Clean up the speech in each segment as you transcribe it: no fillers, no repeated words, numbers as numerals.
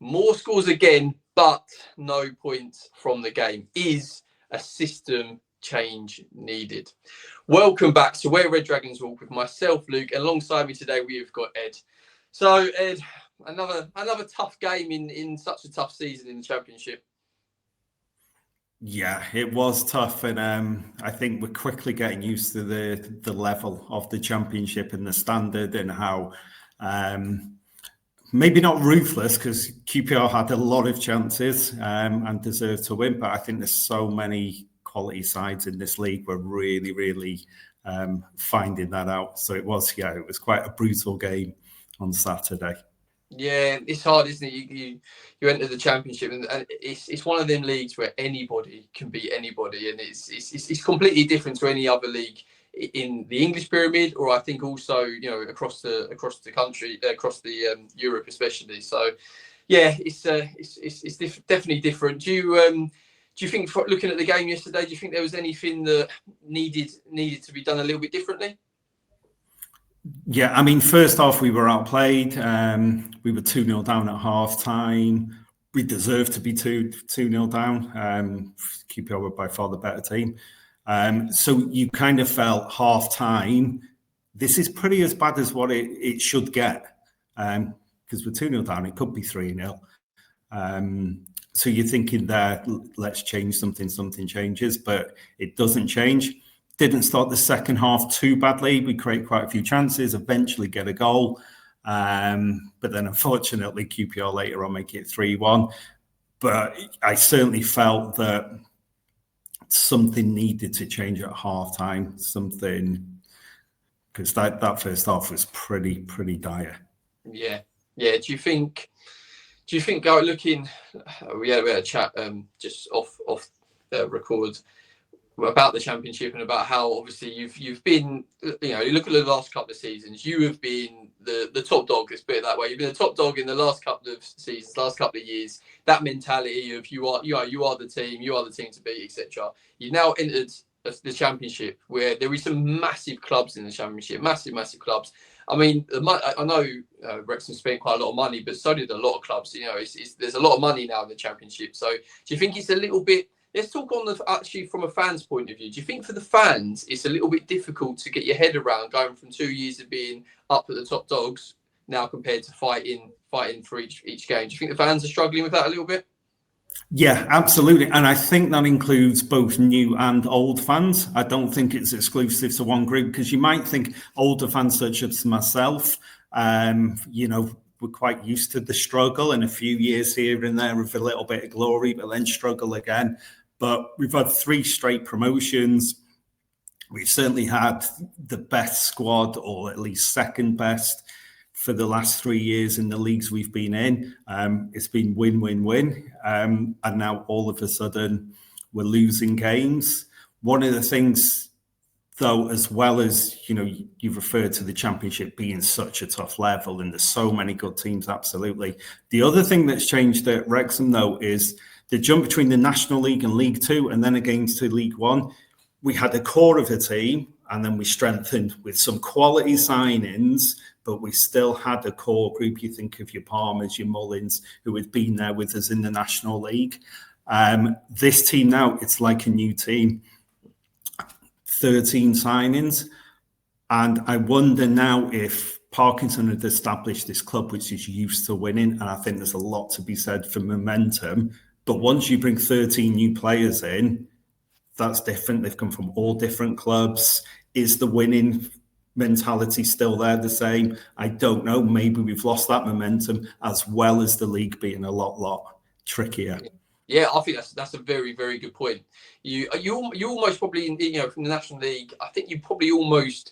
More scores again, but no points from the game. Is a system change needed? Welcome back to Where Red Dragons Walk with myself, Luke, and alongside me today we've got Ed. So, Ed, another tough game in such a tough season in the Championship. Yeah, it was tough, and I think we're quickly getting used to the level of the Championship and the standard, and how maybe not ruthless, because QPR had a lot of chances and deserved to win, but I think there's so many quality sides in this league. We're really finding that out. So it was quite a brutal game on Saturday. Yeah, it's hard, isn't it? You enter the Championship, and it's one of them leagues where anybody can beat anybody, and it's completely different to any other league in the English pyramid, or I think also across the country, across the Europe especially. So yeah, it's definitely different. Do you think, looking at the game yesterday, do you think there was anything that needed to be done a little bit differently? Yeah, I mean, first off, we were outplayed. We were 2-0 down at half time. We deserved to be 2-0 down. QPR were by far the better team. So you kind of felt half time, this is pretty as bad as what it should get. Because we're 2-0 down, it could be 3-0. So you're thinking that let's change something changes, but it doesn't change. Didn't start the second half too badly. We create quite a few chances, eventually get a goal. But then unfortunately, QPR later on make it 3-1. But I certainly felt that something needed to change at half time. Because that first half was pretty dire. Yeah. Do you think looking, we had a chat just off record about the Championship, and about how obviously you've been, you look at the last couple of seasons, you have been the top dog, let's put it that way. You've been the top dog in the last couple of seasons, last couple of years. That mentality of you are the team, you are the team to beat, etc. You've now entered the Championship, where there is some massive clubs in the Championship, massive clubs. I mean, I know Wrexham spent quite a lot of money, but so did a lot of clubs. There's a lot of money now in the Championship. So do you think it's a little bit? Let's talk actually from a fan's point of view. Do you think for the fans it's a little bit difficult to get your head around going from 2 years of being up at the top dogs now compared to fighting for each game? Do you think the fans are struggling with that a little bit? Yeah, absolutely. And I think that includes both new and old fans. I don't think it's exclusive to one group, because you might think older fans such as myself, we're quite used to the struggle, and a few years here and there with a little bit of glory, but then struggle again. But we've had 3 straight promotions. We've certainly had the best squad, or at least second best, for the last 3 years in the leagues we've been in. It's been win. And now all of a sudden we're losing games. One of the things, though, as well as, you've referred to the Championship being such a tough level and there's so many good teams, absolutely. The other thing that's changed at Wrexham, though, is the jump between the National League and League Two, and then again to League One. We had a core of a team, and then we strengthened with some quality signings, but we still had a core group. You think of your Palmers, your Mullins, who had been there with us in the National League. This team now, it's like a new team. 13 signings. And I wonder now if Parkinson had established this club which is used to winning, and I think there's a lot to be said for momentum. But once you bring 13 new players in, that's different. They've come from all different clubs. Is the winning mentality still there the same? I don't know. Maybe we've lost that momentum, as well as the league being a lot trickier. Yeah, I think that's a very, very good point. You almost probably, from the National League, I think you probably almost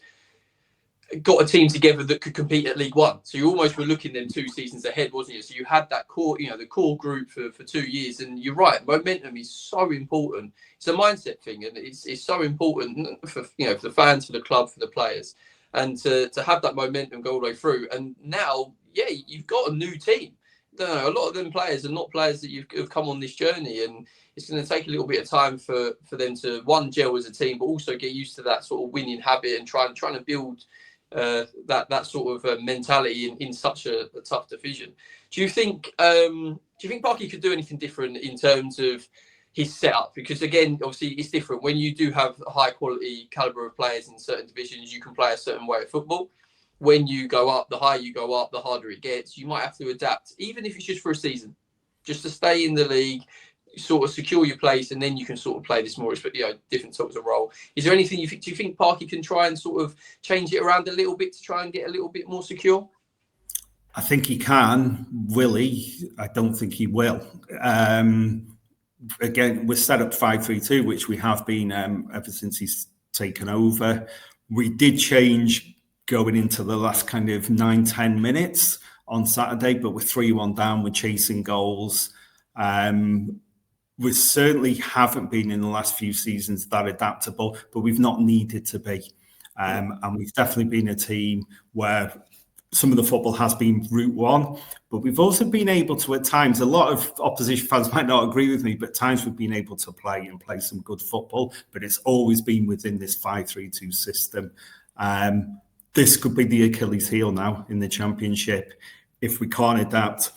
got a team together that could compete at League One. So you almost were looking them 2 seasons ahead, wasn't you? So you had that core, the core group for 2 years. And you're right, momentum is so important. It's a mindset thing, and it's so important for for the fans, for the club, for the players, and to have that momentum go all the way through. And now, you've got a new team. A lot of them players are not players that have come on this journey, and it's going to take a little bit of time for them to, one, gel as a team, but also get used to that sort of winning habit and trying to build that sort of mentality in such a tough division. Do you think Parky could do anything different in terms of his setup? Because again, obviously, it's different when you do have a high quality caliber of players in certain divisions. You can play a certain way of football. When you go up, the higher you go up, the harder it gets. You might have to adapt, even if it's just for a season, just to stay in the league, sort of secure your place, and then you can sort of play this more, different sorts of role. Is there anything do you think Parky can try and sort of change it around a little bit to try and get a little bit more secure? I think he can. Will he? I don't think he will. Again, we're set up 5-3-2, which we have been ever since he's taken over. We did change going into the last kind of 9-10 minutes on Saturday, but we're 3-1 down, we're chasing goals. We certainly haven't been in the last few seasons that adaptable, but we've not needed to be. And we've definitely been a team where some of the football has been route one, but we've also been able to, at times, a lot of opposition fans might not agree with me, but at times we've been able to play some good football, but it's always been within this 5-3-2 system. This could be the Achilles heel now in the Championship if we can't adapt.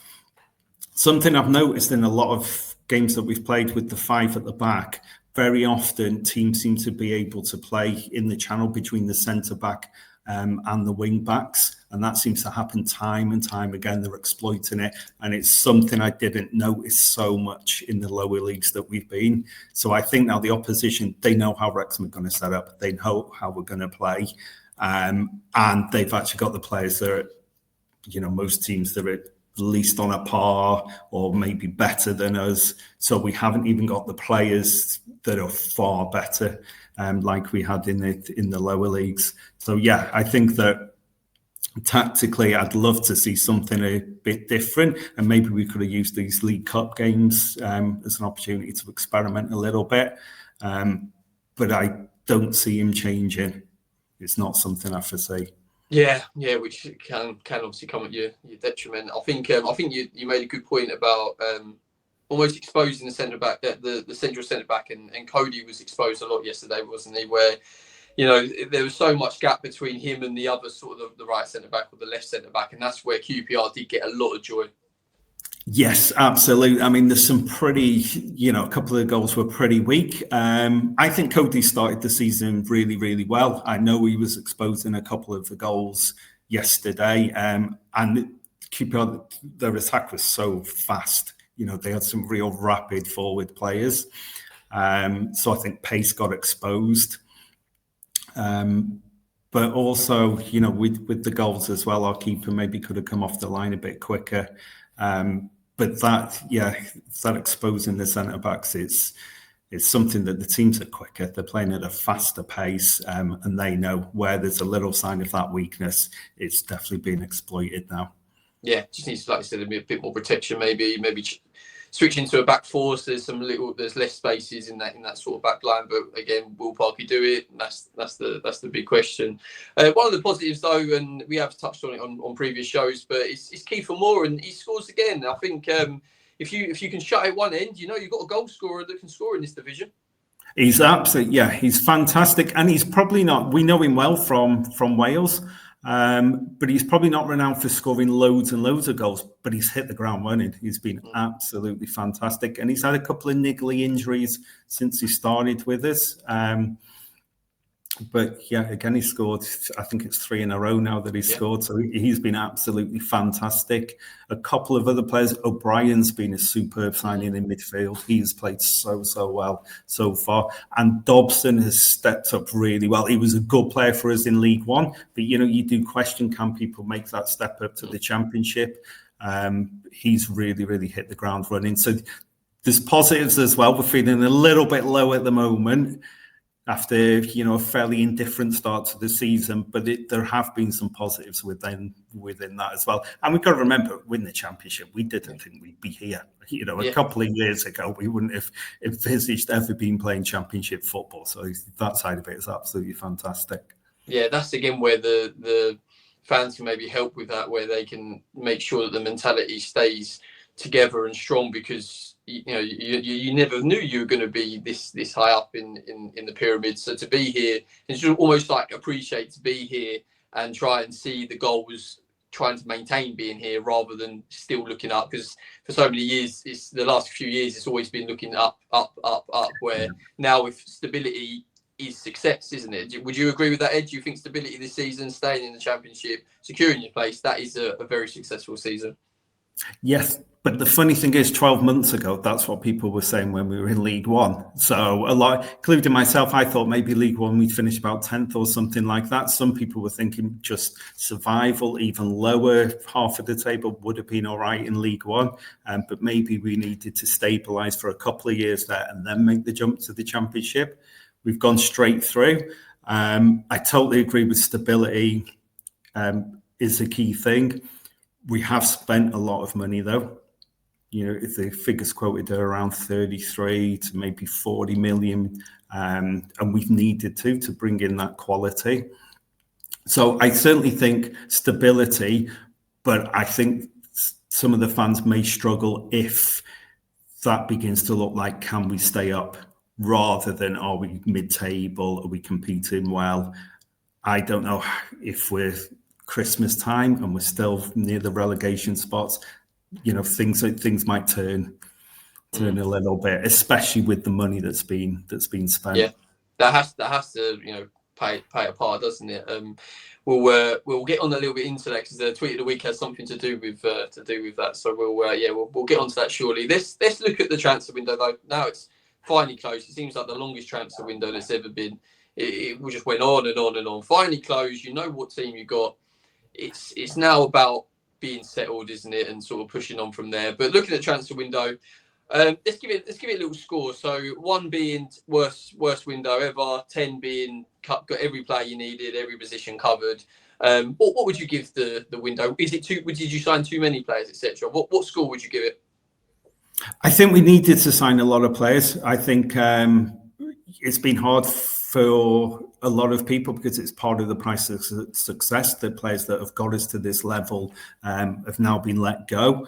Something I've noticed in a lot of games that we've played with the five at the back, very often teams seem to be able to play in the channel between the centre-back and the wing-backs, and that seems to happen time and time again. They're exploiting it, and it's something I didn't notice so much in the lower leagues that we've been. So I think now the opposition, they know how Wrexham are going to set up, they know how we're going to play, and they've actually got the players that are, most teams that are at least on a par or maybe better than us. So we haven't even got the players that are far better like we had in the lower leagues. So yeah, I think that tactically I'd love to see something a bit different, and maybe we could have used these League Cup games as an opportunity to experiment a little bit. But I don't see him changing. It's not something I foresee. Yeah, which can obviously come at your detriment. I think you made a good point about almost exposing the centre back, the central centre back, and Cody was exposed a lot yesterday, wasn't he? Where there was so much gap between him and the other sort of the right centre back or the left centre back, and that's where QPR did get a lot of joy. Yes, absolutely. I mean, there's some pretty, a couple of goals were pretty weak. I think Cody started the season really, really well. I know he was exposed in a couple of the goals yesterday, and QPR, their attack was so fast. They had some real rapid forward players. So I think pace got exposed. But also, with the goals as well, our keeper maybe could have come off the line a bit quicker. But that exposing the centre backs, it's something that the teams are quicker. They're playing at a faster pace, and they know where there's a little sign of that weakness. It's definitely being exploited now. Yeah, just needs, like I said, a bit more protection. Maybe switching to a back four. So there's less spaces in that sort of back line. But again, will Parky do it? That's the big question. One of the positives though, and we have touched on it on previous shows, but it's Kiefer Moore, and he scores again. I think if you can shut at one end, you've got a goal scorer that can score in this division. He's he's fantastic, and he's probably not. We know him well from Wales. But he's probably not renowned for scoring loads and loads of goals, but he's hit the ground running. He's been absolutely fantastic. And he's had a couple of niggly injuries since he started with us. But yeah, again, he scored, I think it's 3 in a row now that he's scored. So he's been absolutely fantastic. A couple of other players, O'Brien's been a superb signing in midfield. He's played so well so far. And Dobson has stepped up really well. He was a good player for us in League One, but you do question, can people make that step up to the Championship? He's really hit the ground running. So there's positives as well. We're feeling a little bit low at the moment after a fairly indifferent start to the season, but there have been some positives within that as well. And we've got to remember, win the Championship, we didn't think we'd be here. A couple of years ago, we wouldn't have envisaged ever been playing Championship football. So that side of it is absolutely fantastic. Yeah, that's again where the fans can maybe help with that, where they can make sure that the mentality stays together and strong, because you never knew you were going to be this high up in the pyramid. So to be here, it's almost like appreciate to be here and try and see the goals trying to maintain being here rather than still looking up, because for so many years, it's the last few years, it's always been looking up, where now with stability is success, isn't it? Would you agree with that, Ed? Do you think stability this season, staying in the Championship, securing your place, that is a very successful season? Yes, but the funny thing is, 12 months ago, that's what people were saying when we were in League One. So a lot, including myself, I thought maybe League One we'd finish about 10th or something like that. Some people were thinking just survival, even lower half of the table would have been all right in League One. But maybe we needed to stabilise for a couple of years there and then make the jump to the Championship. We've gone straight through. I totally agree with stability is a key thing. We have spent a lot of money, though. You know, if the figures quoted are around 33 to maybe 40 million, and we've needed to bring in that quality. So I certainly think stability, but I think some of the fans may struggle if that begins to look like, can we stay up, rather than are we mid-table, are we competing well? I don't know if we're Christmas time and we're still near the relegation spots. You know, things might turn a little bit, especially with the money that's been spent. Yeah, that has to pay a part, doesn't it? We'll get on a little bit into that, because the tweet of the week has something to do with that. So we'll get onto that shortly. Let's look at the transfer window though. Now it's finally closed. It seems like the longest transfer window that's ever been. It just went on and on and on. Finally closed. You know what team you got. It's now about being settled, isn't it, and sort of pushing on from there. But looking at the transfer window, let's give it a little score. So 1 being worst window ever, 10 being got every player you needed, every position covered. What would you give the window? Is it too? Did you sign too many players, etc.? What score would you give it? I think we needed to sign a lot of players. I think it's been hard for a lot of people because it's part of the price of success. The players that have got us to this level have now been let go.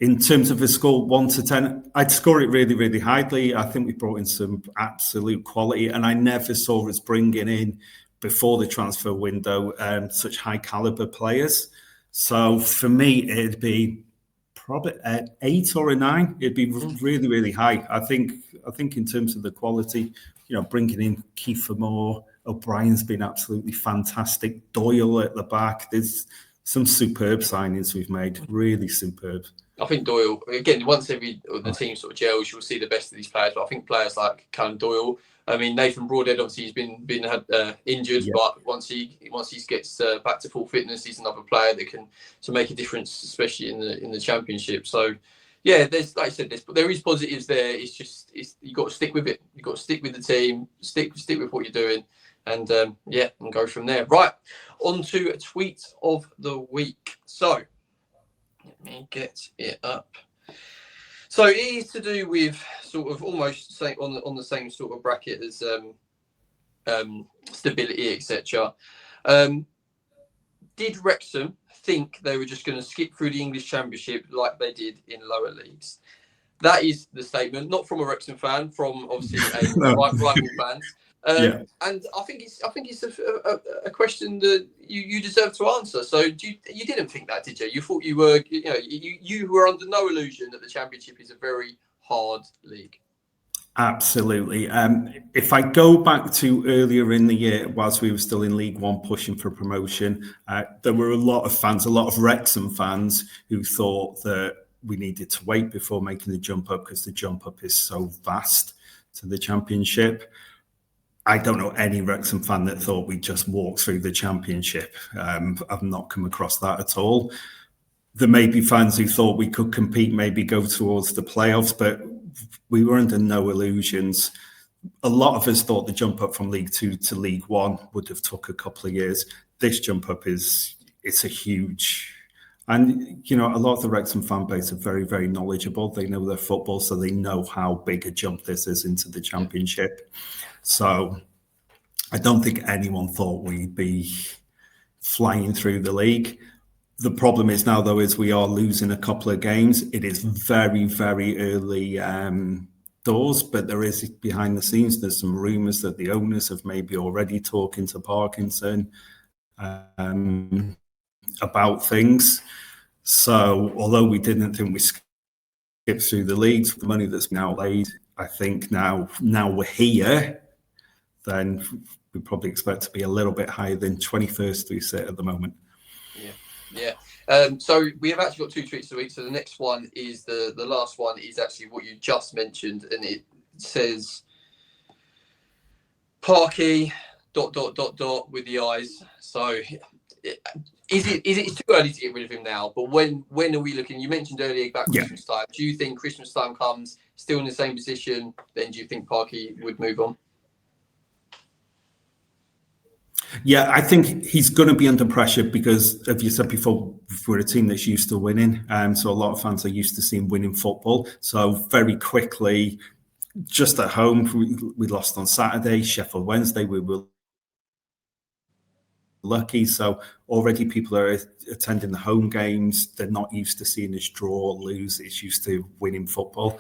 In terms of a score 1 to 10, I'd score it really, really highly. I think we brought in some absolute quality, and I never saw us bringing in, before the transfer window, such high caliber players. So for me, it'd be probably an 8 or a 9. It'd be really, really high. I think in terms of the quality, bringing in Kiefer Moore, O'Brien's been absolutely fantastic. Doyle at the back. There's some superb signings we've made. Really superb. I think Doyle, again, once the team sort of gels, you'll see the best of these players. But I think players like Callum Doyle, I mean, Nathan Broadhead, obviously, he's been injured, but once he gets back to full fitness, he's another player that can make a difference, especially in the Championship. So, yeah, there's, like I said, there is positives there. It's just you got to stick with it. You got to stick with the team, stick with what you're doing, and and go from there. Right, on to a tweet of the week. So let me get it up. So it is to do with sort of almost on the same sort of bracket as stability, etc. Did Wrexham think they were just going to skip through the English Championship like they did in lower leagues? That is the statement, not from a Wrexham fan, from obviously a rival fans. And I think it's a question that you deserve to answer. So you didn't think that, did you? You thought you were you were under no illusion that the Championship is a very hard league. Absolutely. If I go back to earlier in the year, whilst we were still in League One pushing for promotion, there were a lot of Wrexham fans who thought that we needed to wait before making the jump up because the jump up is so vast to the Championship. I don't know any Wrexham fan that thought we'd just walk through the Championship. I've not come across that at all. There may be fans who thought we could compete, maybe go towards the playoffs, but we were under no illusions. A lot of us thought the jump up from League Two to League One would have took a couple of years. This jump up it's a huge, and a lot of the Wrexham fan base are very, very knowledgeable. They know their football, so they know how big a jump this is into the Championship. So I don't think anyone thought we'd be flying through the league. The problem is now, though, is we are losing a couple of games. It is very, very early doors, but there is behind the scenes, there's some rumours that the owners have maybe already talking to Parkinson. about things. So although we didn't think we skipped through the leagues, the money that's been outlaid, I think now we're here, then we probably expect to be a little bit higher than 21st we sit at the moment. Yeah. So we have actually got 2 tweets a week. So the next one is the last one is actually what you just mentioned, and it says Parky ... with the eyes. So is it too early to get rid of him now? But when are we looking? You mentioned earlier about Christmas time. Do you think Christmas time comes still in the same position? Then do you think Parky would move on? Yeah, I think he's going to be under pressure because, as you said before, we're a team that's used to winning. So a lot of fans are used to seeing winning football. So very quickly, just at home, we lost on Saturday. Sheffield Wednesday, we were lucky. So already people are attending the home games. They're not used to seeing us draw, lose. It's used to winning football.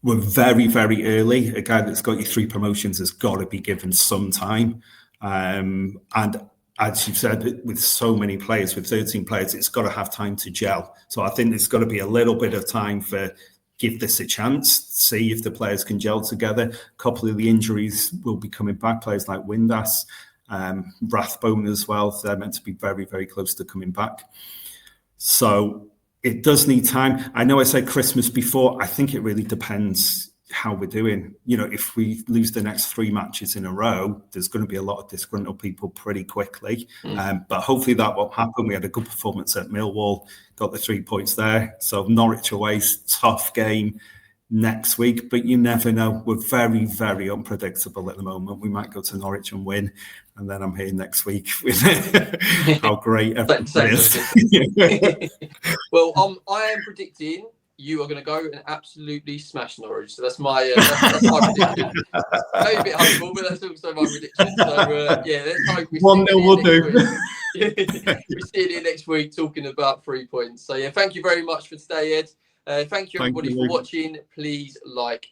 We're very, very early. A guy that's got you 3 promotions has got to be given some time. And as you've said, with so many players, with 13 players, it's got to have time to gel. So I think there's got to be a little bit of time for give this a chance, see if the players can gel together. A couple of the injuries will be coming back, players like Windass, Rathbone as well. They're meant to be very, very close to coming back. So it does need time. I know I said Christmas before. I think it really depends how we're doing. If we lose the next 3 matches in a row, there's going to be a lot of disgruntled people pretty quickly. But hopefully that won't happen. We had a good performance at Millwall, got the 3 points there. So Norwich away, tough game next week, but you never know. We're very, very unpredictable at the moment. We might go to Norwich and win, and then I'm here next week with how great everything is. Well, I am predicting you are going to go and absolutely smash Norwich. So that's my prediction. Maybe a bit humble, but that's also my prediction. So let's hope we 1-0 will do. We see you here next week talking about 3 points. So thank you very much for today, Ed. Thank you everybody for watching. Please like